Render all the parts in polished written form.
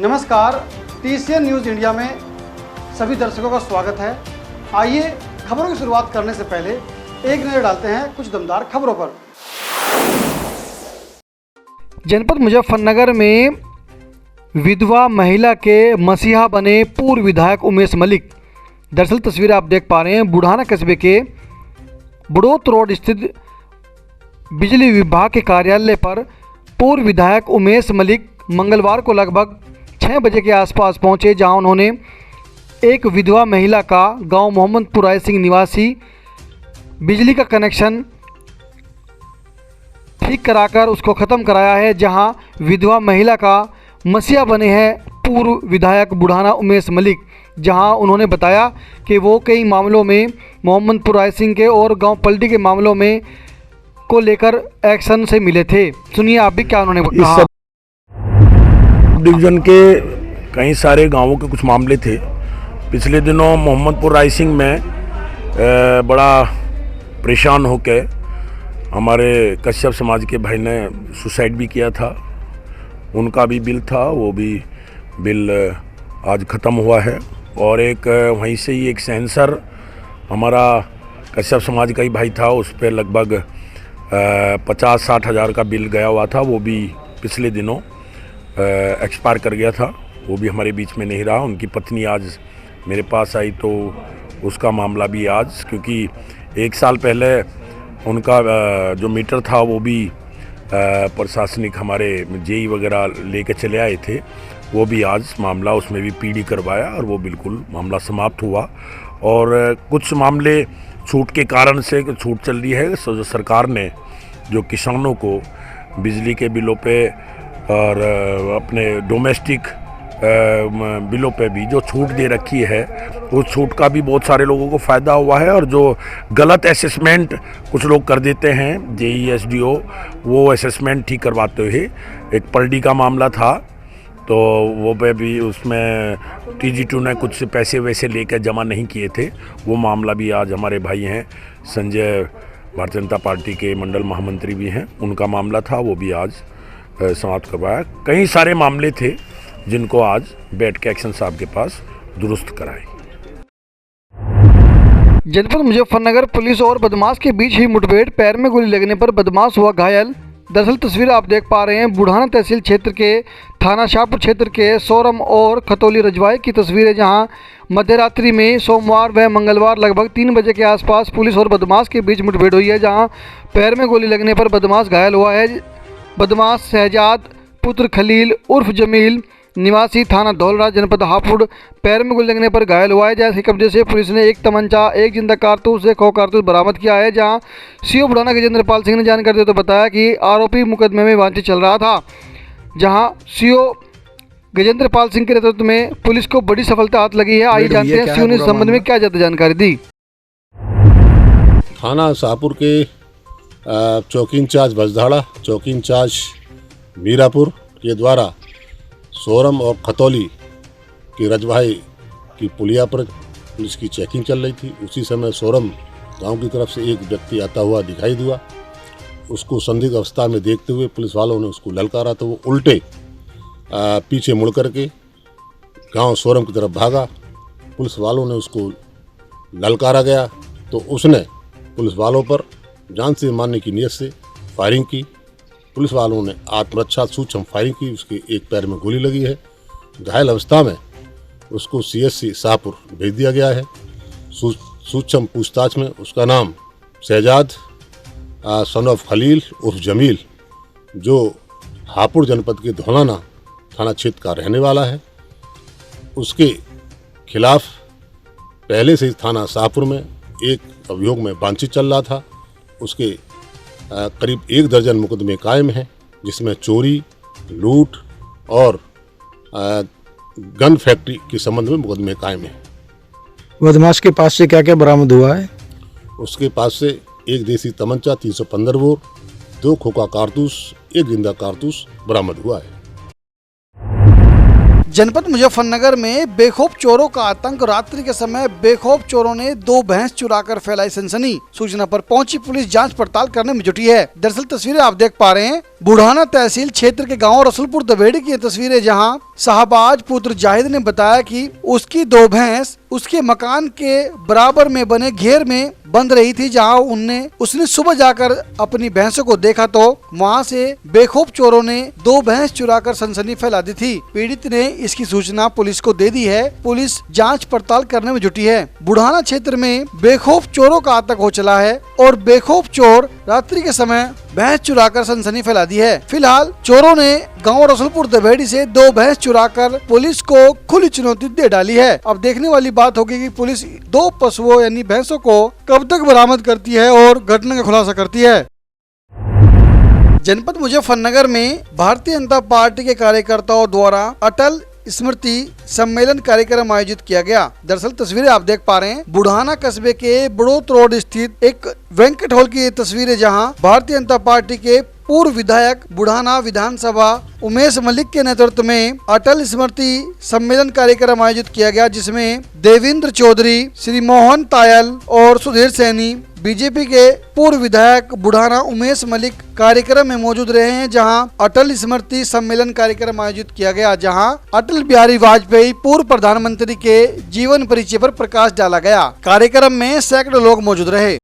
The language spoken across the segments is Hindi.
नमस्कार, TCN न्यूज़ इंडिया में सभी दर्शकों का स्वागत है। आइए खबरों की शुरुआत करने से पहले एक नज़र डालते हैं कुछ दमदार खबरों पर। जनपद मुजफ्फरनगर में विधवा महिला के मसीहा बने पूर्व विधायक उमेश मलिक। दरअसल तस्वीर आप देख पा रहे हैं, बुढ़ाना कस्बे के बड़ौत रोड स्थित बिजली विभाग के कार्यालय पर पूर्व विधायक उमेश मलिक मंगलवार को लगभग 6 बजे के आसपास पहुंचे, जहां उन्होंने एक विधवा महिला का गांव मोहम्मदपुर राय सिंह निवासी बिजली का कनेक्शन ठीक कराकर उसको ख़त्म कराया है। जहां विधवा महिला का मसीहा बने हैं पूर्व विधायक बुढ़ाना उमेश मलिक, जहां उन्होंने बताया कि वो कई मामलों में मोहम्मदपुर राय सिंह के और गांव पलटी के मामलों में को लेकर एक्शन से मिले थे। सुनिए आप भी क्या उन्होंने कहा। डिवीजन के कई सारे गांवों के कुछ मामले थे। पिछले दिनों मोहम्मदपुर राय सिंह में बड़ा परेशान होकर हमारे कश्यप समाज के भाई ने सुसाइड भी किया था। उनका भी बिल था, वो भी बिल आज ख़त्म हुआ है। और एक वहीं से ही एक सेंसर हमारा कश्यप समाज का ही भाई था, उस पर लगभग 50-60 हज़ार का बिल गया हुआ था। वो भी पिछले दिनों एक्सपायर कर गया था, वो भी हमारे बीच में नहीं रहा। उनकी पत्नी आज मेरे पास आई तो उसका मामला भी आज, क्योंकि 1 साल पहले उनका जो मीटर था वो भी प्रशासनिक हमारे जेई वगैरह लेके चले आए थे, वो भी आज मामला उसमें भी पीडी करवाया और वो बिल्कुल मामला समाप्त हुआ। और कुछ मामले छूट के कारण से छूट चल रही है। जो सरकार ने जो किसानों को बिजली के बिलों पे और अपने डोमेस्टिक बिलों पे भी जो छूट दे रखी है, उस छूट का भी बहुत सारे लोगों को फ़ायदा हुआ है। और जो गलत असेसमेंट कुछ लोग कर देते हैं, जेई SDO, वो असेसमेंट ठीक करवाते हुए एक परडी का मामला था, तो वो पे भी उसमें TG2 ने कुछ पैसे वैसे लेकर जमा नहीं किए थे। वो मामला भी आज हमारे भाई हैं संजय, भारतीय जनता पार्टी के मंडल महामंत्री भी हैं, उनका मामला था, वो भी आज समाप्त करवाया। कई सारे मामले थे जिनको आज बैठ के एक्शन साहब के पास दुरुस्त कराए। जनपद मुजफ्फरनगर पुलिस और बदमाश के बीच ही मुठभेड़, पैर में गोली लगने पर बदमाश हुआ घायल। दरअसल तस्वीर आप देख पा रहे हैं, बुढ़ाना तहसील क्षेत्र के थाना शाहपुर क्षेत्र के सोरम और खतौली रजवाई की तस्वीर है, जहां मध्यरात्रि में सोमवार व मंगलवार लगभग 3 बजे के आसपास पुलिस और बदमाश के बीच मुठभेड़ हुई है, जहां पैर में गोली लगने पर बदमाश घायल हुआ है। बदमाश शहजाद पुत्र खलील उर्फ जमील निवासी थाना धौलरा जनपद हापुड़ पैर में गोली लगने पर घायल हुआ है। जैसे कब्जे से पुलिस ने एक तमंचा, एक जिंदा कारतूस, एक खो कारतूस बरामद किया है। जहां CO बुढ़ाना गजेंद्र पाल सिंह ने जानकारी देते तो बताया कि आरोपी मुकदमे में वांछित चल रहा था। जहां CO गजेंद्र पाल सिंह के नेतृत्व में पुलिस को बड़ी सफलता हाथ लगी है। आइए जानते हैं CO ने इस संबंध में क्या ज्यादा जानकारी दी। थाना शाहपुर के चौकी इंचार्ज बजधाड़ा, चौकी इंचार्ज मीरापुर के द्वारा सोरम और खतौली की रजवाही की पुलिया पर पुलिस की चेकिंग चल रही थी। उसी समय सोरम गांव की तरफ से एक व्यक्ति आता हुआ दिखाई दिया। उसको संदिग्ध अवस्था में देखते हुए पुलिस वालों ने उसको ललकारा तो वो उल्टे पीछे मुड़ करके गांव सोरम की तरफ भागा। पुलिस वालों ने उसको ललकारा गया तो उसने पुलिस वालों पर जान से मारने की नीयत से फायरिंग की। पुलिस वालों ने आत्मरक्षा सूक्ष्म फायरिंग की, उसके एक पैर में गोली लगी है। घायल अवस्था में उसको CSC शाहपुर भेज दिया गया है। सूक्ष्म पूछताछ में उसका नाम शहजाद सन ऑफ खलील उर्फ जमील, जो हापुड़ जनपद के धौलाना थाना क्षेत्र का रहने वाला है, उसके खिलाफ पहले से ही थाना शाहपुर में एक अभियोग में वांछित चल रहा था। उसके करीब 1 दर्जन मुकदमे कायम हैं, जिसमें चोरी, लूट और गन फैक्ट्री के संबंध में मुकदमे कायम हैं। बदमाश के पास से क्या क्या बरामद हुआ है? उसके पास से एक देसी तमंचा 315 बोर, 2 खोखा कारतूस, 1 जिंदा कारतूस बरामद हुआ है। जनपद मुजफ्फरनगर में बेखौफ चोरों का आतंक। रात्रि के समय बेखौफ चोरों ने 2 भैंस चुराकर फैलाई सनसनी। सूचना पर पहुंची पुलिस जांच पड़ताल करने में जुटी है। दरअसल तस्वीरें आप देख पा रहे हैं बुढ़ाना तहसील क्षेत्र के गांव रसूलपुर दवेड़ी की तस्वीरें, जहां शाहबाज पुत्र जाहिद ने बताया कि उसकी 2 भैंस उसके मकान के बराबर में बने घेर में बंद रही थी, जहां उसने सुबह जाकर अपनी भैंसों को देखा तो वहां से बेखौफ चोरों ने 2 भैंस चुराकर सनसनी फैला दी थी। पीड़ित ने इसकी सूचना पुलिस को दे दी है। पुलिस जांच पड़ताल करने में जुटी है। बुढ़ाना क्षेत्र में बेखौफ चोरों का आतंक हो चला है और बेखौफ चोर रात्रि के समय भैंस चुराकर सनसनी फैला दी है। फिलहाल चोरों ने गांव रसूलपुर दवेड़ी से 2 भैंस चुराकर पुलिस को खुली चुनौती दे डाली है। अब देखने वाली बात होगी कि पुलिस 2 पशुओं यानी भैंसों को कब तक बरामद करती है और घटना का खुलासा करती है। जनपद मुजफ्फरनगर में भारतीय जनता पार्टी के कार्यकर्ताओं द्वारा अटल स्मृति सम्मेलन कार्यक्रम आयोजित किया गया। दरअसल तस्वीरें आप देख पा रहे हैं बुढ़ाना कस्बे के बड़ौत रोड स्थित एक बैंक्वेट हॉल की तस्वीरें, जहां भारतीय जनता पार्टी के पूर्व विधायक बुढ़ाना विधानसभा उमेश मलिक के नेतृत्व में अटल स्मृति सम्मेलन कार्यक्रम आयोजित किया गया, जिसमें देवेंद्र चौधरी, श्री मोहन तायल और सुधीर सैनी, बीजेपी के पूर्व विधायक बुढ़ाना उमेश मलिक कार्यक्रम में मौजूद रहे हैं। जहां अटल स्मृति सम्मेलन कार्यक्रम आयोजित किया गया, जहां अटल बिहारी वाजपेयी पूर्व प्रधानमंत्री के जीवन परिचय पर प्रकाश डाला गया। कार्यक्रम में सैकड़ों लोग मौजूद रहे।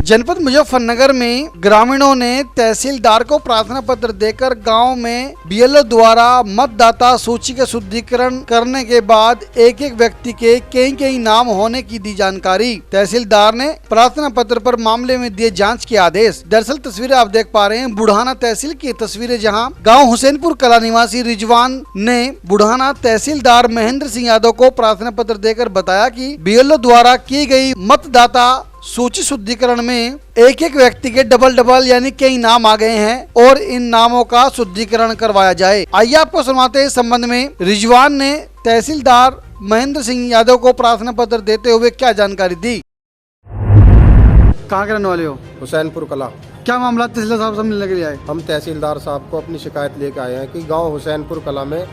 जनपद मुजफ्फरनगर में ग्रामीणों ने तहसीलदार को प्रार्थना पत्र देकर गांव में बीएलओ द्वारा मतदाता सूची का शुद्धिकरण करने के बाद एक व्यक्ति के कई नाम होने की दी जानकारी। तहसीलदार ने प्रार्थना पत्र पर मामले में दिए जांच के आदेश। दरअसल तस्वीरें आप देख पा रहे हैं बुढ़ाना तहसील की तस्वीरें, जहां गांव हुसैनपुर कला निवासी रिजवान ने बुढ़ाना तहसीलदार महेंद्र सिंह यादव को प्रार्थना पत्र देकर बताया कि बीएलओ द्वारा की गई मतदाता सूची शुद्धिकरण में एक व्यक्ति के डबल यानी कई नाम आ गए हैं और इन नामों का शुद्धिकरण करवाया जाए। आइए आपको सुनाते हैं इस संबंध में रिजवान ने तहसीलदार महेंद्र सिंह यादव को प्रार्थना पत्र देते हुए क्या जानकारी दी। कहाँ के रहने वाले हो? हुसैनपुर कला। क्या मामला तहसीलदार साहब से मिलने के लिए आए? हम तहसीलदार साहब को अपनी शिकायत लेकर आए हैं कि गांव हुसैनपुर कला में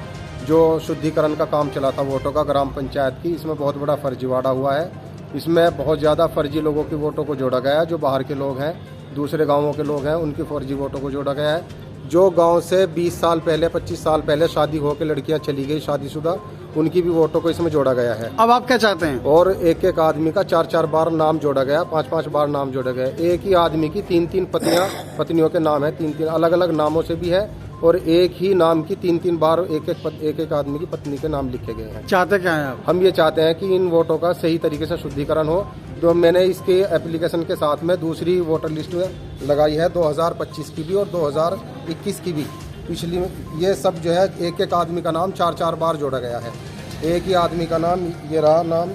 जो शुद्धिकरण का काम चला था वोटों का ग्राम पंचायत की, इसमें बहुत बड़ा फर्जीवाड़ा हुआ है। इसमें बहुत ज़्यादा फर्जी लोगों की वोटों को जोड़ा गया है। जो बाहर के लोग हैं, दूसरे गांवों के लोग हैं, उनकी फर्जी वोटों को जोड़ा गया है। जो गांव से 20 साल पहले 25 साल पहले शादी होकर लड़कियां चली गई शादीशुदा, उनकी भी वोटों को इसमें जोड़ा गया है। अब आप क्या चाहते हैं? और एक आदमी का 4 बार नाम जोड़ा गया, 5 बार नाम जोड़ा गया। एक ही आदमी की 3 पत्नियों के नाम है, 3 अलग अलग नामों से भी है, और एक ही नाम की 3 बार एक आदमी की पत्नी के नाम लिखे गए हैं। चाहते क्या है आप? हम ये चाहते हैं कि इन वोटों का सही तरीके से शुद्धिकरण हो। तो मैंने इसके एप्लीकेशन के साथ में दूसरी वोटर लिस्ट लगाई है 2025 की भी और 2021 की भी। पिछली ये सब जो है एक आदमी का नाम 4 बार जोड़ा गया है। एक ही आदमी का नाम, ये रहा नाम,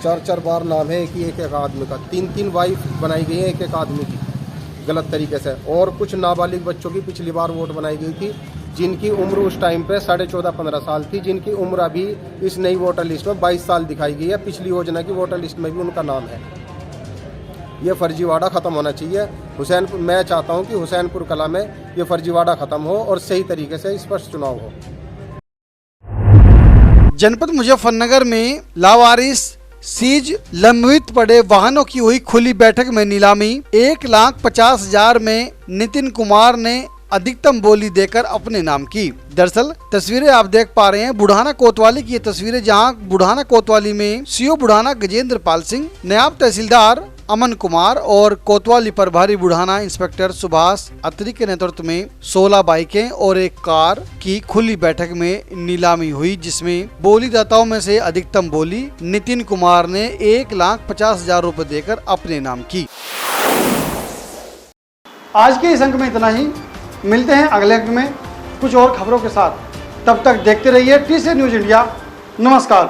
4 बार नाम है एक आदमी का। 3 वाइफ बनाई गई है एक आदमी की गलत तरीके से। और कुछ नाबालिग बच्चों की पिछली बार वोट बनाई गई थी, जिनकी उम्र उस टाइम पे 14.5-15 साल थी, जिनकी उम्र अभी इस नई वोटर लिस्ट में 22 साल दिखाई गई है। पिछली योजना की वोटर लिस्ट में भी उनका नाम है। ये फर्जीवाड़ा खत्म होना चाहिए। मैं चाहता हूं कि हुसैनपुर कला में ये फर्जीवाड़ा खत्म हो और सही तरीके से स्पष्ट चुनाव हो। जनपद मुजफ्फरनगर में लावारिस सीज लंबित पड़े वाहनों की हुई खुली बैठक में नीलामी। 1,50,000 में नितिन कुमार ने अधिकतम बोली देकर अपने नाम की। दरअसल तस्वीरें आप देख पा रहे हैं बुढ़ाना कोतवाली की ये तस्वीरें, जहां बुढ़ाना कोतवाली में सीओ बुढ़ाना गजेंद्र पाल सिंह, नायब तहसीलदार अमन कुमार और कोतवाली प्रभारी बुढ़ाना इंस्पेक्टर सुभाष अत्री के नेतृत्व में 16 बाइकें और एक कार की खुली बैठक में नीलामी हुई, जिसमें बोलीदाताओं में से अधिकतम बोली नितिन कुमार ने 1,50,000 रुपए देकर अपने नाम की। आज के इस अंक में इतना ही। मिलते हैं अगले अंक में कुछ और खबरों के साथ। तब तक देखते रहिए TCN न्यूज़ इंडिया। नमस्कार।